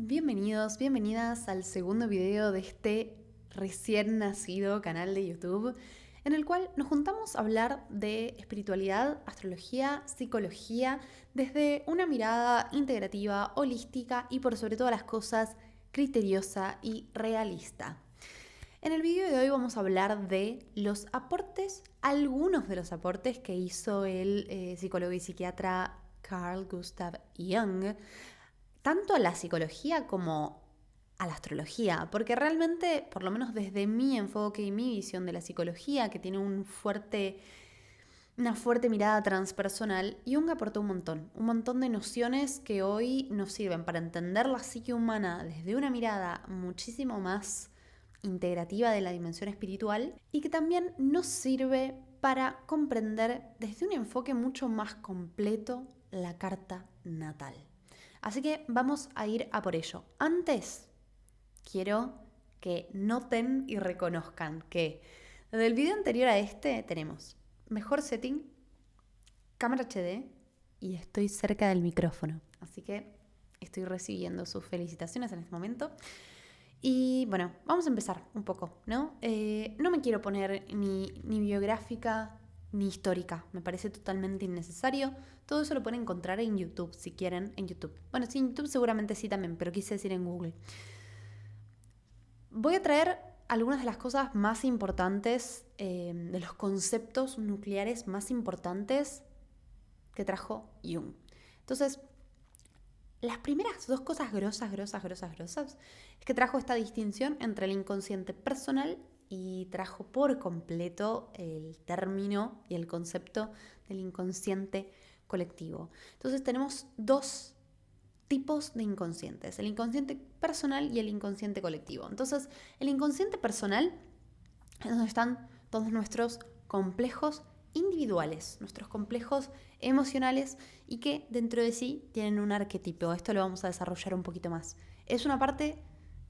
Bienvenidos, bienvenidas al segundo video de este recién nacido canal de YouTube, en el cual nos juntamos a hablar de espiritualidad, astrología, psicología, desde una mirada integrativa, holística y por sobre todas las cosas, criteriosa y realista. En el video de hoy vamos a hablar de los aportes, algunos de los aportes que hizo el psicólogo y psiquiatra Carl Gustav Jung, tanto a la psicología como a la astrología, porque realmente, por lo menos desde mi enfoque y mi visión de la psicología, que tiene una fuerte mirada transpersonal, Jung aportó un montón de nociones que hoy nos sirven para entender la psique humana desde una mirada muchísimo más integrativa de la dimensión espiritual y que también nos sirve para comprender desde un enfoque mucho más completo la carta natal. Así que vamos a ir a por ello. Antes, quiero que noten y reconozcan que desde el video anterior a este tenemos mejor setting, cámara HD y estoy cerca del micrófono. Así que estoy recibiendo sus felicitaciones en este momento. Y bueno, vamos a empezar un poco, ¿no? No me quiero poner ni biográfica ni histórica. Me parece totalmente innecesario. Todo eso lo pueden encontrar en YouTube, si quieren, en YouTube. Bueno, sí, en YouTube seguramente sí también, pero quise decir en Google. Voy a traer algunas de las cosas más importantes, de los conceptos nucleares más importantes que trajo Jung. Entonces, las primeras dos cosas grosas es que trajo esta distinción entre el inconsciente personal y trajo por completo el término y el concepto del inconsciente colectivo. Entonces tenemos dos tipos de inconscientes, el inconsciente personal y el inconsciente colectivo. Entonces, el inconsciente personal es donde están todos nuestros complejos individuales, nuestros complejos emocionales y que dentro de sí tienen un arquetipo. Esto lo vamos a desarrollar un poquito más. Es una parte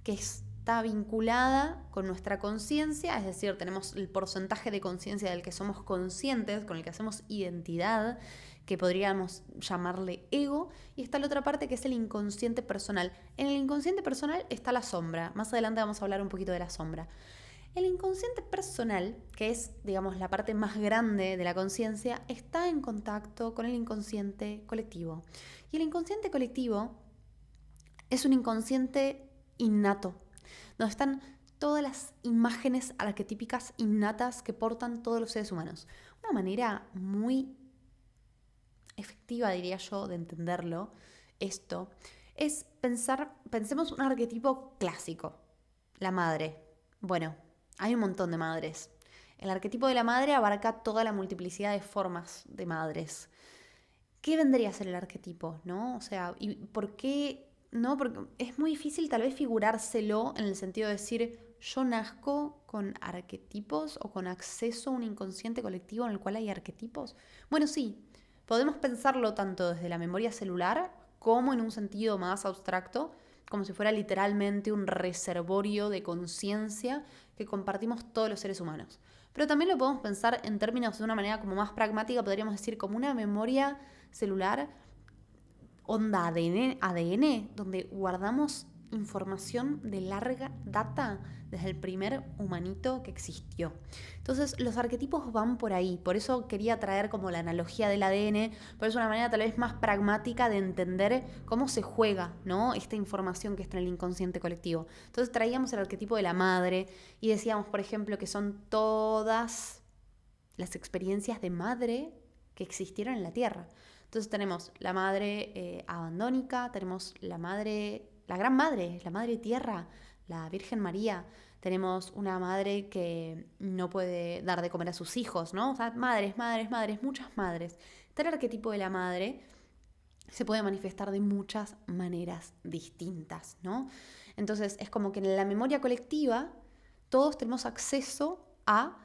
que está vinculada con nuestra conciencia, es decir, tenemos el porcentaje de conciencia del que somos conscientes, con el que hacemos identidad, que podríamos llamarle ego, y está la otra parte que es el inconsciente personal. En el inconsciente personal está la sombra. Más adelante vamos a hablar un poquito de la sombra. El inconsciente personal, que es, digamos, la parte más grande de la conciencia, está en contacto con el inconsciente colectivo. Y el inconsciente colectivo es un inconsciente innato, donde están todas las imágenes arquetípicas innatas que portan todos los seres humanos. Una manera muy efectiva, diría yo, de entenderlo, esto, es pensemos un arquetipo clásico, la madre. Bueno, hay un montón de madres. El arquetipo de la madre abarca toda la multiplicidad de formas de madres. ¿Qué vendría a ser el arquetipo, no? O sea, ¿y por qué no? Porque es muy difícil tal vez figurárselo en el sentido de decir, yo nazco con arquetipos o con acceso a un inconsciente colectivo en el cual hay arquetipos. Bueno, sí, podemos pensarlo tanto desde la memoria celular como en un sentido más abstracto, como si fuera literalmente un reservorio de conciencia que compartimos todos los seres humanos. Pero también lo podemos pensar en términos de una manera como más pragmática, podríamos decir como una memoria celular onda ADN, donde guardamos información de larga data desde el primer humanito que existió. Entonces los arquetipos van por ahí, por eso quería traer como la analogía del ADN, pero es una manera tal vez más pragmática de entender cómo se juega, ¿no? Esta información que está en el inconsciente colectivo. Entonces traíamos el arquetipo de la madre y decíamos, por ejemplo, que son todas las experiencias de madre que existieron en la Tierra. Entonces tenemos la madre abandónica, tenemos la gran madre, la madre tierra, la Virgen María. Tenemos una madre que no puede dar de comer a sus hijos, ¿no? O sea, madres, muchas madres. Tal arquetipo de la madre se puede manifestar de muchas maneras distintas, ¿no? Entonces es como que en la memoria colectiva todos tenemos acceso a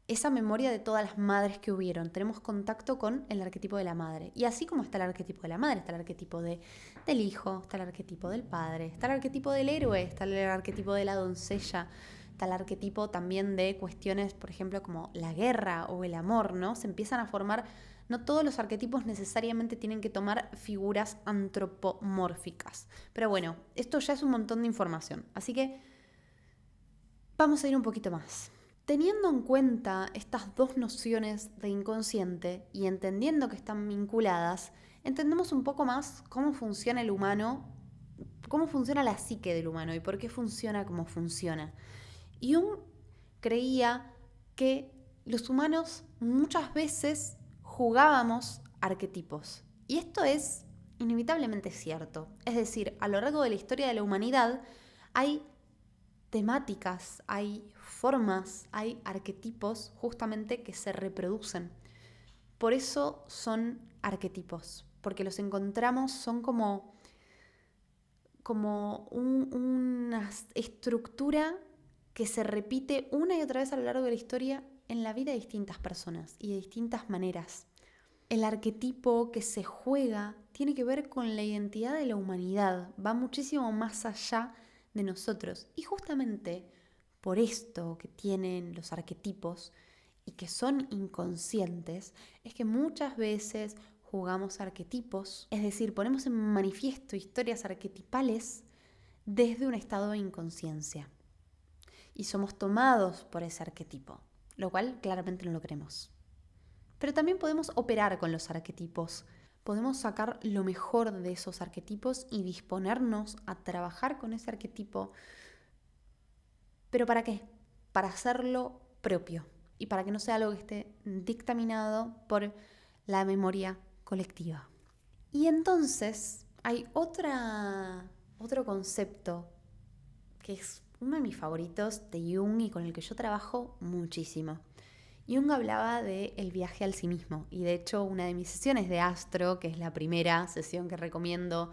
esa memoria de todas las madres que hubieron. Tenemos contacto con el arquetipo de la madre. Y así como está el arquetipo de la madre, está el arquetipo del hijo, está el arquetipo del padre, está el arquetipo del héroe, está el arquetipo de la doncella, está el arquetipo también de cuestiones, por ejemplo, como la guerra o el amor, ¿no? Se empiezan a formar No todos los arquetipos necesariamente tienen que tomar figuras antropomórficas. Pero bueno, esto ya es un montón de información. Así que vamos a ir un poquito más. Teniendo en cuenta estas dos nociones de inconsciente y entendiendo que están vinculadas, entendemos un poco más cómo funciona el humano, cómo funciona la psique del humano y por qué funciona como funciona. Jung creía que los humanos muchas veces jugábamos arquetipos. Y esto es inevitablemente cierto. Es decir, a lo largo de la historia de la humanidad hay temáticas, hay formas, hay arquetipos justamente que se reproducen. Por eso son arquetipos, porque los encontramos, son como una estructura que se repite una y otra vez a lo largo de la historia en la vida de distintas personas y de distintas maneras. El arquetipo que se juega tiene que ver con la identidad de la humanidad, va muchísimo más allá de nosotros. Y justamente por esto que tienen los arquetipos y que son inconscientes, es que muchas veces jugamos arquetipos, es decir, ponemos en manifiesto historias arquetipales desde un estado de inconsciencia. Y somos tomados por ese arquetipo, lo cual claramente no lo queremos. Pero también podemos operar con los arquetipos. Podemos sacar lo mejor de esos arquetipos y disponernos a trabajar con ese arquetipo. ¿Pero para qué? Para hacerlo propio y para que no sea algo que esté dictaminado por la memoria colectiva. Y entonces hay otro concepto que es uno de mis favoritos de Jung y con el que yo trabajo muchísimo. Jung hablaba del viaje al sí mismo y de hecho una de mis sesiones de Astro, que es la primera sesión que recomiendo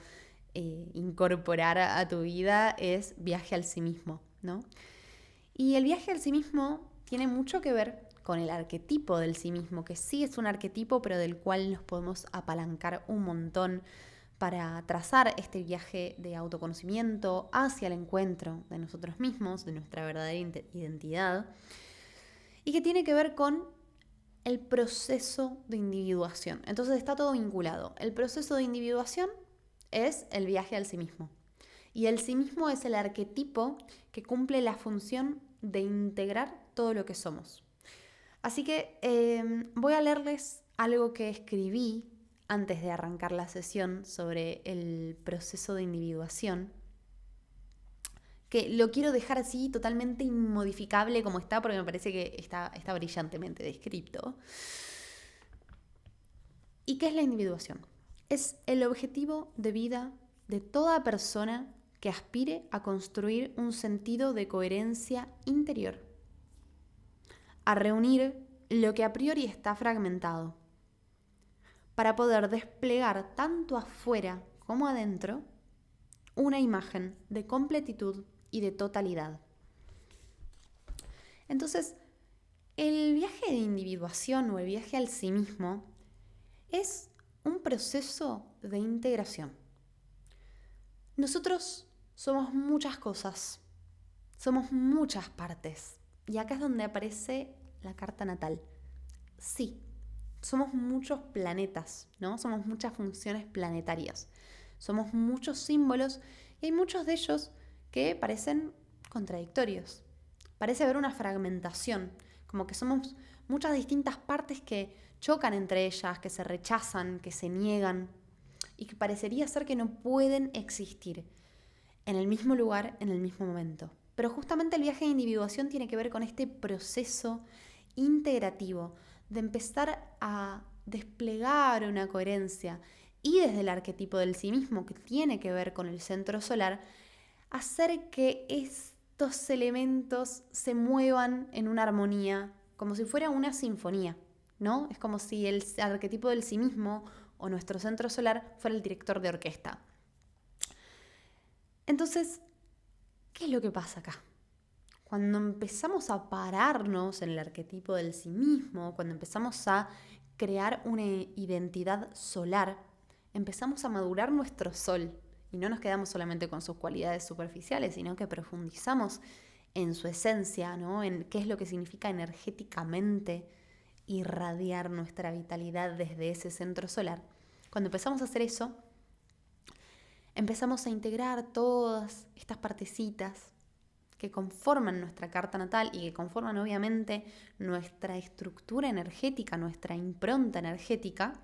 incorporar a tu vida, es viaje al sí mismo, ¿no? Y el viaje al sí mismo tiene mucho que ver con el arquetipo del sí mismo, que sí es un arquetipo, pero del cual nos podemos apalancar un montón para trazar este viaje de autoconocimiento hacia el encuentro de nosotros mismos, de nuestra verdadera identidad, y que tiene que ver con el proceso de individuación. Entonces está todo vinculado. El proceso de individuación es el viaje al sí mismo. Y el sí mismo es el arquetipo que cumple la función de integrar todo lo que somos. Así que voy a leerles algo que escribí antes de arrancar la sesión sobre el proceso de individuación, que lo quiero dejar así totalmente inmodificable como está, porque me parece que está brillantemente descrito. ¿Y qué es la individuación? Es el objetivo de vida de toda persona que aspire a construir un sentido de coherencia interior, a reunir lo que a priori está fragmentado, para poder desplegar tanto afuera como adentro una imagen de completitud y de totalidad. Entonces, el viaje de individuación o el viaje al sí mismo es un proceso de integración. Nosotros somos muchas cosas, somos muchas partes. Y acá es donde aparece la carta natal. Sí, somos muchos planetas, ¿no? Somos muchas funciones planetarias. Somos muchos símbolos y hay muchos de ellos que parecen contradictorios. Parece haber una fragmentación, como que somos muchas distintas partes que chocan entre ellas, que se rechazan, que se niegan y que parecería ser que no pueden existir en el mismo lugar, en el mismo momento. Pero justamente el viaje de individuación tiene que ver con este proceso integrativo de empezar a desplegar una coherencia y desde el arquetipo del sí mismo, que tiene que ver con el centro solar, hacer que estos elementos se muevan en una armonía, como si fuera una sinfonía, ¿no? Es como si el arquetipo del sí mismo o nuestro centro solar fuera el director de orquesta. Entonces, ¿qué es lo que pasa acá? Cuando empezamos a pararnos en el arquetipo del sí mismo, cuando empezamos a crear una identidad solar, empezamos a madurar nuestro sol y no nos quedamos solamente con sus cualidades superficiales, sino que profundizamos en su esencia, ¿no? En qué es lo que significa energéticamente irradiar nuestra vitalidad desde ese centro solar. Cuando empezamos a hacer eso, empezamos a integrar todas estas partecitas que conforman nuestra carta natal y que conforman obviamente nuestra estructura energética, nuestra impronta energética,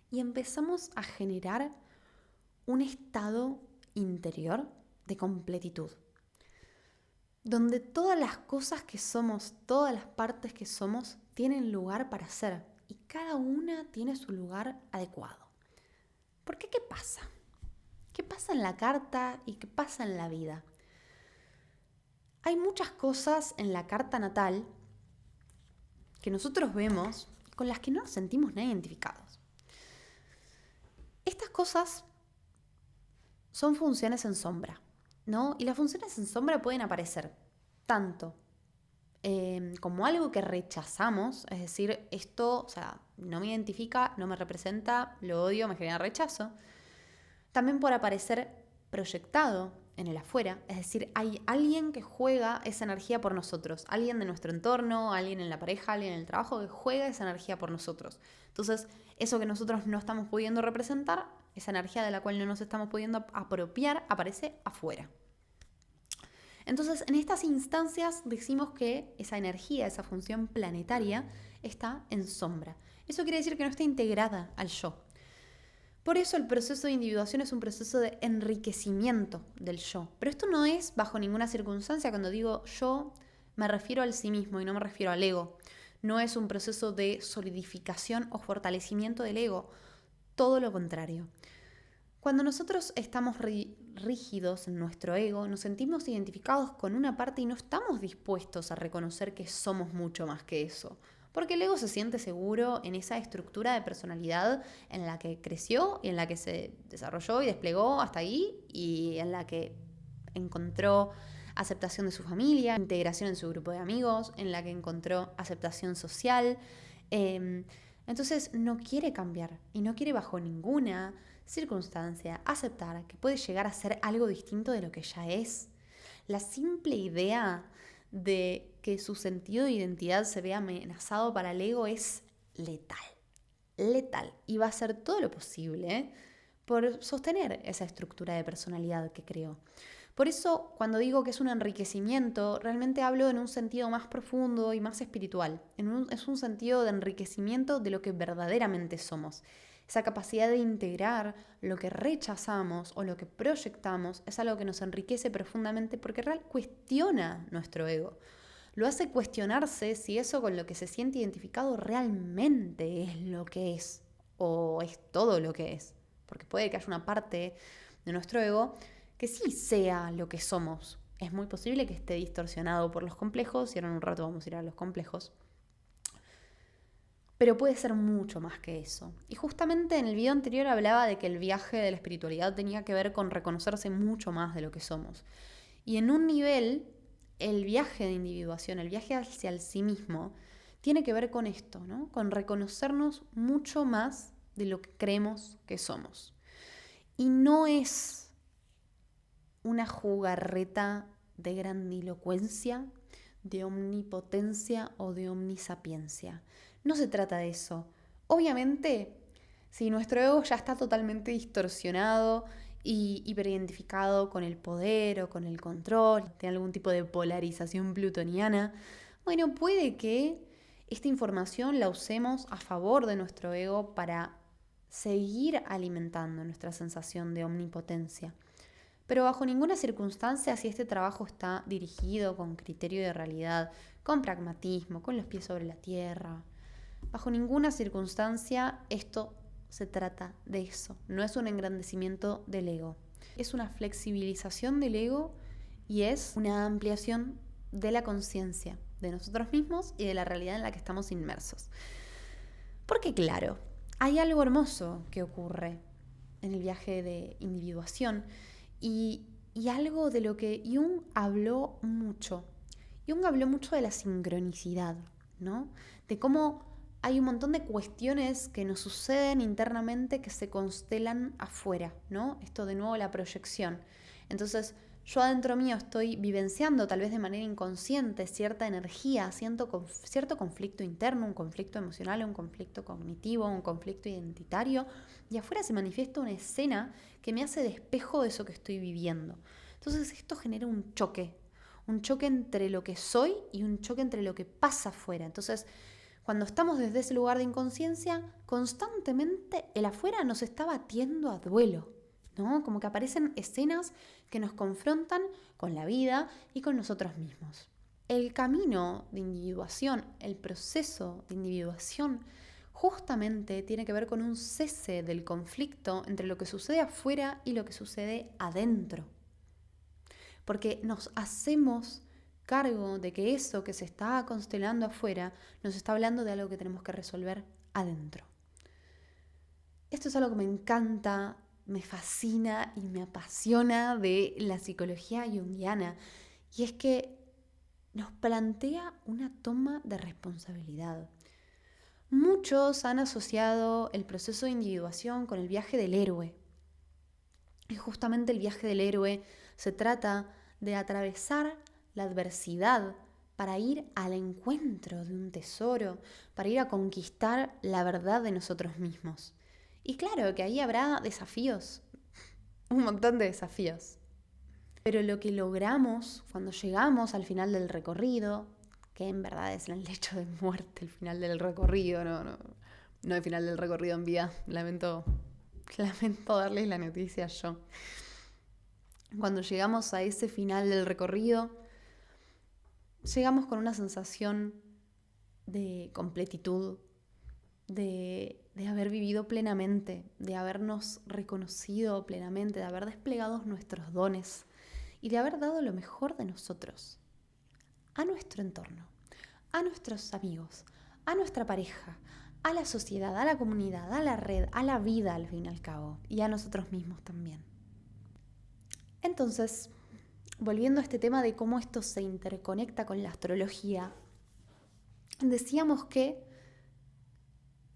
y empezamos a generar un estado interior de completitud, donde todas las cosas que somos, todas las partes que somos, tienen lugar para ser y cada una tiene su lugar adecuado. ¿Por qué? ¿Qué pasa? ¿Qué pasa en la carta y qué pasa en la vida? Hay muchas cosas en la carta natal que nosotros vemos con las que no nos sentimos nada identificados. Estas cosas son funciones en sombra, ¿no? Y las funciones en sombra pueden aparecer tanto como algo que rechazamos, es decir, esto, o sea, no me identifica, no me representa, lo odio, me genera rechazo. También por aparecer proyectado en el afuera, es decir, hay alguien que juega esa energía por nosotros, alguien de nuestro entorno, alguien en la pareja, alguien en el trabajo que juega esa energía por nosotros. Entonces, eso que nosotros no estamos pudiendo representar, esa energía de la cual no nos estamos pudiendo apropiar, aparece afuera. Entonces, en estas instancias decimos que esa energía, esa función planetaria, está en sombra. Eso quiere decir que no está integrada al yo. Por eso el proceso de individuación es un proceso de enriquecimiento del yo. Pero esto no es bajo ninguna circunstancia. Cuando digo yo, me refiero al sí mismo y no me refiero al ego. No es un proceso de solidificación o fortalecimiento del ego. Todo lo contrario. Cuando nosotros estamos rígidos en nuestro ego, nos sentimos identificados con una parte y no estamos dispuestos a reconocer que somos mucho más que eso. Porque el ego se siente seguro en esa estructura de personalidad en la que creció y en la que se desarrolló y desplegó hasta ahí y en la que encontró aceptación de su familia, integración en su grupo de amigos, en la que encontró aceptación social. Entonces no quiere cambiar y no quiere bajo ninguna circunstancia aceptar que puede llegar a ser algo distinto de lo que ya es. La simple idea de que su sentido de identidad se vea amenazado para el ego es letal, y va a hacer todo lo posible por sostener esa estructura de personalidad que creó. Por eso, cuando digo que es un enriquecimiento, realmente hablo en un sentido más profundo y más espiritual. Es un sentido de enriquecimiento de lo que verdaderamente somos. Esa capacidad de integrar lo que rechazamos o lo que proyectamos es algo que nos enriquece profundamente porque cuestiona nuestro ego. Lo hace cuestionarse si eso con lo que se siente identificado realmente es lo que es o es todo lo que es. Porque puede que haya una parte de nuestro ego que sí sea lo que somos. Es muy posible que esté distorsionado por los complejos, y ahora en un rato vamos a ir a los complejos. Pero puede ser mucho más que eso. Y justamente en el video anterior hablaba de que el viaje de la espiritualidad tenía que ver con reconocerse mucho más de lo que somos. Y en un nivel, el viaje de individuación, el viaje hacia el sí mismo, tiene que ver con esto, ¿no? Con reconocernos mucho más de lo que creemos que somos. Y no es una jugarreta de grandilocuencia, de omnipotencia o de omnisapiencia. No se trata de eso. Obviamente, si nuestro ego ya está totalmente distorsionado y hiperidentificado con el poder o con el control, tiene algún tipo de polarización plutoniana, bueno, puede que esta información la usemos a favor de nuestro ego para seguir alimentando nuestra sensación de omnipotencia. Pero bajo ninguna circunstancia, si este trabajo está dirigido con criterio de realidad, con pragmatismo, con los pies sobre la tierra, bajo ninguna circunstancia esto se trata de eso. No es un engrandecimiento del ego. Es una flexibilización del ego y es una ampliación de la conciencia de nosotros mismos y de la realidad en la que estamos inmersos. Porque claro, hay algo hermoso que ocurre en el viaje de individuación y algo de lo que Jung habló mucho. Jung habló mucho de la sincronicidad, ¿no? De cómo hay un montón de cuestiones que nos suceden internamente que se constelan afuera, ¿no? Esto de nuevo la proyección. Entonces, yo adentro mío estoy vivenciando tal vez de manera inconsciente cierta energía, cierto conflicto interno, un conflicto emocional, un conflicto cognitivo, un conflicto identitario, y afuera se manifiesta una escena que me hace de espejo de eso que estoy viviendo. Entonces esto genera un choque entre lo que soy y un choque entre lo que pasa afuera. Entonces, cuando estamos desde ese lugar de inconsciencia, constantemente el afuera nos está batiendo a duelo, ¿no? Como que aparecen escenas que nos confrontan con la vida y con nosotros mismos. El camino de individuación, el proceso de individuación, justamente tiene que ver con un cese del conflicto entre lo que sucede afuera y lo que sucede adentro. Porque nos hacemos cargo de que eso que se está constelando afuera nos está hablando de algo que tenemos que resolver adentro. Esto es algo que me encanta, me fascina y me apasiona de la psicología junguiana, y es que nos plantea una toma de responsabilidad. Muchos han asociado el proceso de individuación con el viaje del héroe. Y justamente el viaje del héroe se trata de atravesar la adversidad para ir al encuentro de un tesoro, para ir a conquistar la verdad de nosotros mismos. Y claro que ahí habrá desafíos, un montón de desafíos. Pero lo que logramos cuando llegamos al final del recorrido, que en verdad es el lecho de muerte, el final del recorrido, no el final del recorrido en vida, lamento darles la noticia yo. Cuando llegamos a ese final del recorrido, llegamos con una sensación de completitud, de haber vivido plenamente, de habernos reconocido plenamente, de haber desplegado nuestros dones y de haber dado lo mejor de nosotros a nuestro entorno, a nuestros amigos, a nuestra pareja, a la sociedad, a la comunidad, a la red, a la vida al fin y al cabo, y a nosotros mismos también. Entonces, volviendo a este tema de cómo esto se interconecta con la astrología, decíamos que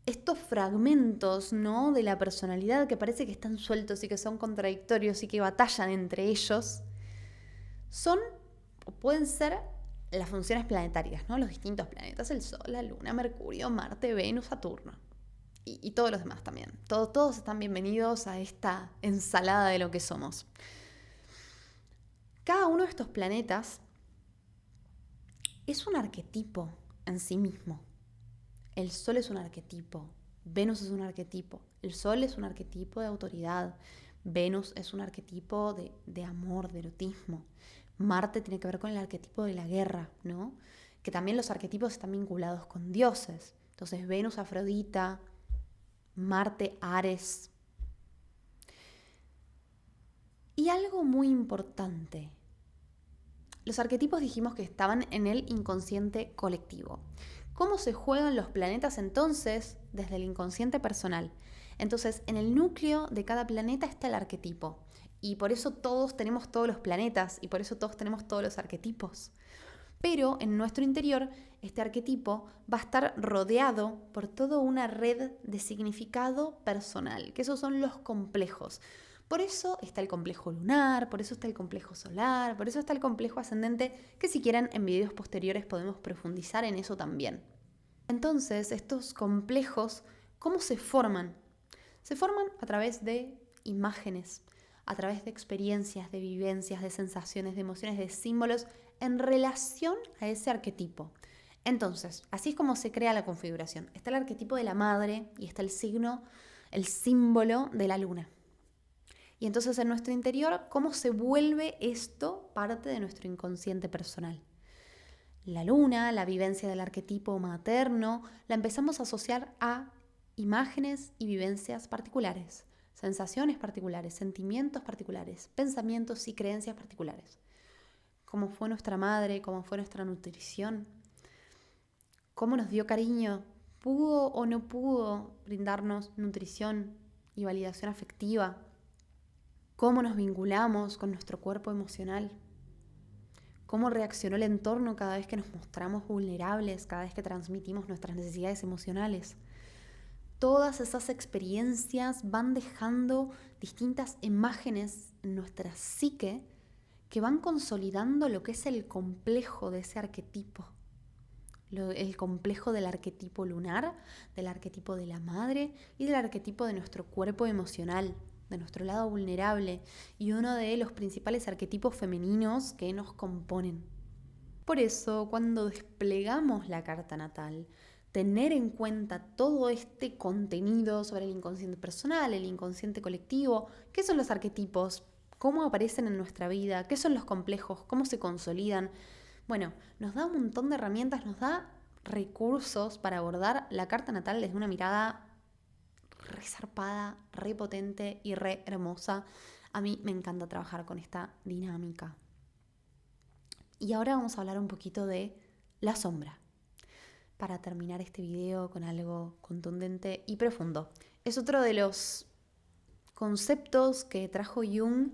estos fragmentos, ¿no?, de la personalidad que parece que están sueltos y que son contradictorios y que batallan entre ellos, son o pueden ser las funciones planetarias, ¿no? Los distintos planetas, el Sol, la Luna, Mercurio, Marte, Venus, Saturno y todos los demás también. Todos están bienvenidos a esta ensalada de lo que somos. Cada uno de estos planetas es un arquetipo en sí mismo. El Sol es un arquetipo, Venus es un arquetipo, el Sol es un arquetipo de autoridad, Venus es un arquetipo de amor, de erotismo. Marte tiene que ver con el arquetipo de la guerra, ¿no? Que también los arquetipos están vinculados con dioses. Entonces Venus, Afrodita, Marte, Ares. Y algo muy importante. Los arquetipos dijimos que estaban en el inconsciente colectivo. ¿Cómo se juegan los planetas entonces desde el inconsciente personal? Entonces, en el núcleo de cada planeta está el arquetipo. Y por eso todos tenemos todos los planetas y por eso todos tenemos todos los arquetipos. Pero en nuestro interior, este arquetipo va a estar rodeado por toda una red de significado personal, que esos son los complejos. Por eso está el complejo lunar, por eso está el complejo solar, por eso está el complejo ascendente, que si quieren en videos posteriores podemos profundizar en eso también. Entonces, estos complejos, ¿cómo se forman? Se forman a través de imágenes, a través de experiencias, de vivencias, de sensaciones, de emociones, de símbolos en relación a ese arquetipo. Entonces, así es como se crea la configuración. Está el arquetipo de la madre y está el signo, el símbolo de la luna. Y entonces en nuestro interior, ¿cómo se vuelve esto parte de nuestro inconsciente personal? La luna, la vivencia del arquetipo materno, la empezamos a asociar a imágenes y vivencias particulares, sensaciones particulares, sentimientos particulares, pensamientos y creencias particulares. Cómo fue nuestra madre, cómo fue nuestra nutrición, cómo nos dio cariño, pudo o no pudo brindarnos nutrición y validación afectiva, cómo nos vinculamos con nuestro cuerpo emocional, cómo reaccionó el entorno cada vez que nos mostramos vulnerables, cada vez que transmitimos nuestras necesidades emocionales. Todas esas experiencias van dejando distintas imágenes en nuestra psique que van consolidando lo que es el complejo de ese arquetipo. El complejo del arquetipo lunar, del arquetipo de la madre y del arquetipo de nuestro cuerpo emocional, de nuestro lado vulnerable y uno de los principales arquetipos femeninos que nos componen. Por eso, cuando desplegamos la carta natal, tener en cuenta todo este contenido sobre el inconsciente personal, el inconsciente colectivo, qué son los arquetipos, cómo aparecen en nuestra vida, qué son los complejos, cómo se consolidan. Bueno, nos da un montón de herramientas, nos da recursos para abordar la carta natal desde una mirada re zarpada, re potente y re hermosa. A mí me encanta trabajar con esta dinámica. Y ahora vamos a hablar un poquito de la sombra, para terminar este video con algo contundente y profundo. Es otro de los conceptos que trajo Jung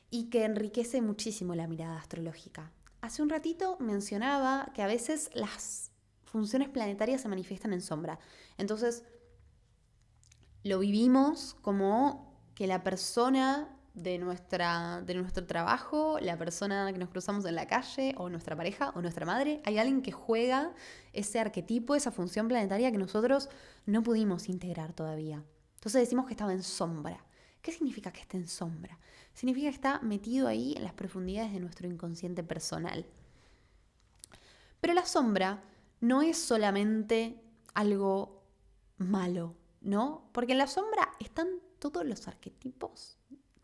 y que enriquece muchísimo la mirada astrológica. Hace un ratito mencionaba que a veces las funciones planetarias se manifiestan en sombra. Entonces, lo vivimos como que la persona de nuestro trabajo, la persona que nos cruzamos en la calle, o nuestra pareja, o nuestra madre, hay alguien que juega ese arquetipo, esa función planetaria que nosotros no pudimos integrar todavía. Entonces decimos que estaba en sombra. ¿Qué significa que esté en sombra? Significa que está metido ahí en las profundidades de nuestro inconsciente personal. Pero la sombra no es solamente algo malo, ¿no? Porque en la sombra están todos los arquetipos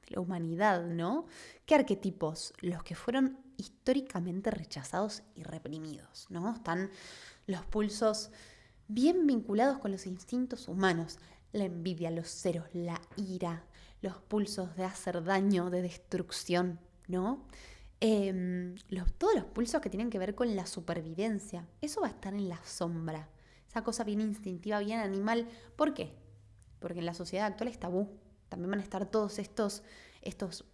de la humanidad, ¿no? ¿Qué arquetipos? Los que fueron históricamente rechazados y reprimidos, ¿no? Están los pulsos bien vinculados con los instintos humanos, la envidia, los celos, la ira, los pulsos de hacer daño, de destrucción, ¿no? Todos los pulsos que tienen que ver con la supervivencia, eso va a estar en la sombra. Esa cosa bien instintiva, bien animal. ¿Por qué? Porque en la sociedad actual es tabú. También van a estar todos estos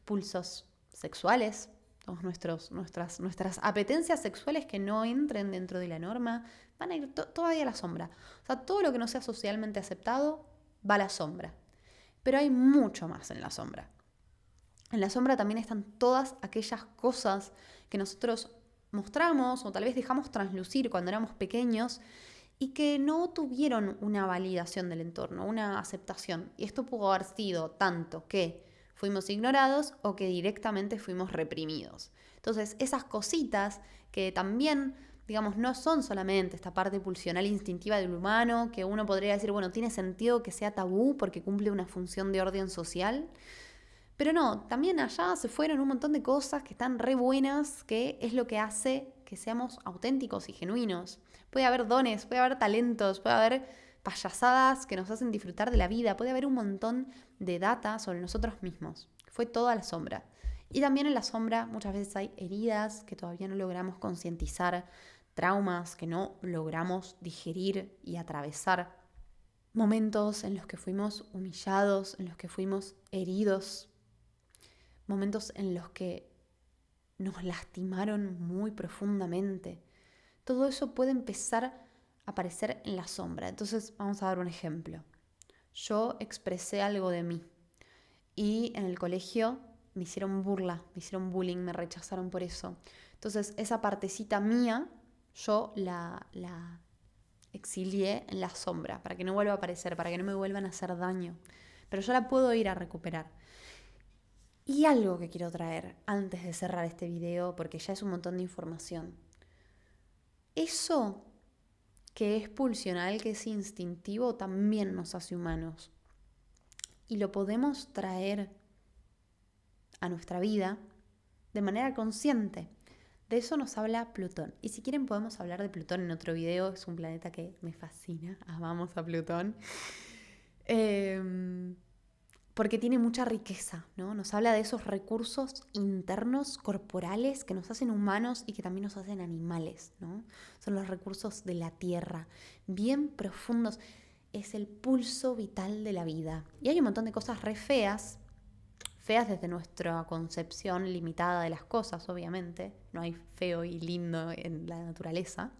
pulsos sexuales, todas nuestras apetencias sexuales que no entren dentro de la norma, van a ir todavía a la sombra. O sea, todo lo que no sea socialmente aceptado va a la sombra. Pero hay mucho más en la sombra. En la sombra también están todas aquellas cosas que nosotros mostramos o tal vez dejamos traslucir cuando éramos pequeños y que no tuvieron una validación del entorno, una aceptación. Y esto pudo haber sido tanto que fuimos ignorados o que directamente fuimos reprimidos. Entonces, esas cositas que también, digamos, no son solamente esta parte pulsional instintiva del humano, que uno podría decir, bueno, tiene sentido que sea tabú porque cumple una función de orden social. Pero no, también allá se fueron un montón de cosas que están re buenas, que es lo que hace que seamos auténticos y genuinos. Puede haber dones, puede haber talentos, puede haber payasadas que nos hacen disfrutar de la vida, puede haber un montón de data sobre nosotros mismos. Fue toda la sombra. Y también en la sombra muchas veces hay heridas que todavía no logramos concientizar, traumas que no logramos digerir y atravesar, momentos en los que fuimos humillados, en los que fuimos heridos, momentos en los que nos lastimaron muy profundamente. Todo eso puede empezar a aparecer en la sombra. Entonces vamos a dar un ejemplo. Yo expresé algo de mí y en el colegio me hicieron burla, me hicieron bullying, me rechazaron por eso. Entonces esa partecita mía yo la exilié en la sombra para que no vuelva a aparecer, para que no me vuelvan a hacer daño. Pero yo la puedo ir a recuperar. Y algo que quiero traer antes de cerrar este video, porque ya es un montón de información. Eso que es pulsional, que es instintivo, también nos hace humanos. Y lo podemos traer a nuestra vida de manera consciente. De eso nos habla Plutón. Y si quieren podemos hablar de Plutón en otro video. Es un planeta que me fascina. Amamos a Plutón. Porque tiene mucha riqueza, ¿no? Nos habla de esos recursos internos, corporales, que nos hacen humanos y que también nos hacen animales, ¿no? Son los recursos de la tierra, bien profundos. Es el pulso vital de la vida. Y hay un montón de cosas re feas desde nuestra concepción limitada de las cosas, obviamente. No hay feo y lindo en la naturaleza.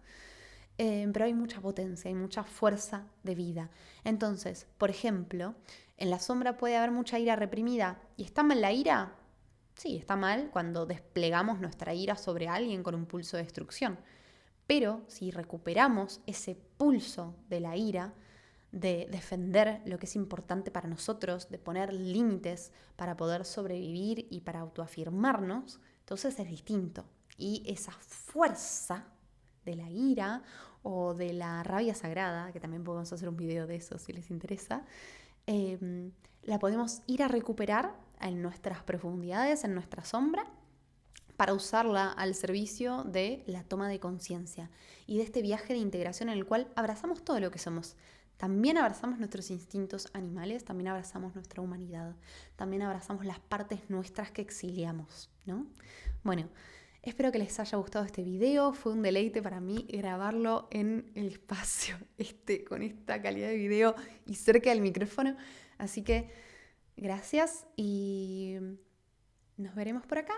Pero hay mucha potencia, hay mucha fuerza de vida. Entonces, por ejemplo, en la sombra puede haber mucha ira reprimida. ¿Y está mal la ira? Sí, está mal cuando desplegamos nuestra ira sobre alguien con un pulso de destrucción. Pero si recuperamos ese pulso de la ira, de defender lo que es importante para nosotros, de poner límites para poder sobrevivir y para autoafirmarnos, entonces es distinto. Y esa fuerza de la ira o de la rabia sagrada, que también podemos hacer un video de eso si les interesa, la podemos ir a recuperar en nuestras profundidades, en nuestra sombra, para usarla al servicio de la toma de conciencia y de este viaje de integración en el cual abrazamos todo lo que somos. También abrazamos nuestros instintos animales, también abrazamos nuestra humanidad, también abrazamos las partes nuestras que exiliamos, ¿no? Bueno, espero que les haya gustado este video. Fue un deleite para mí grabarlo en el espacio con esta calidad de video y cerca del micrófono. Así que gracias y nos veremos por acá.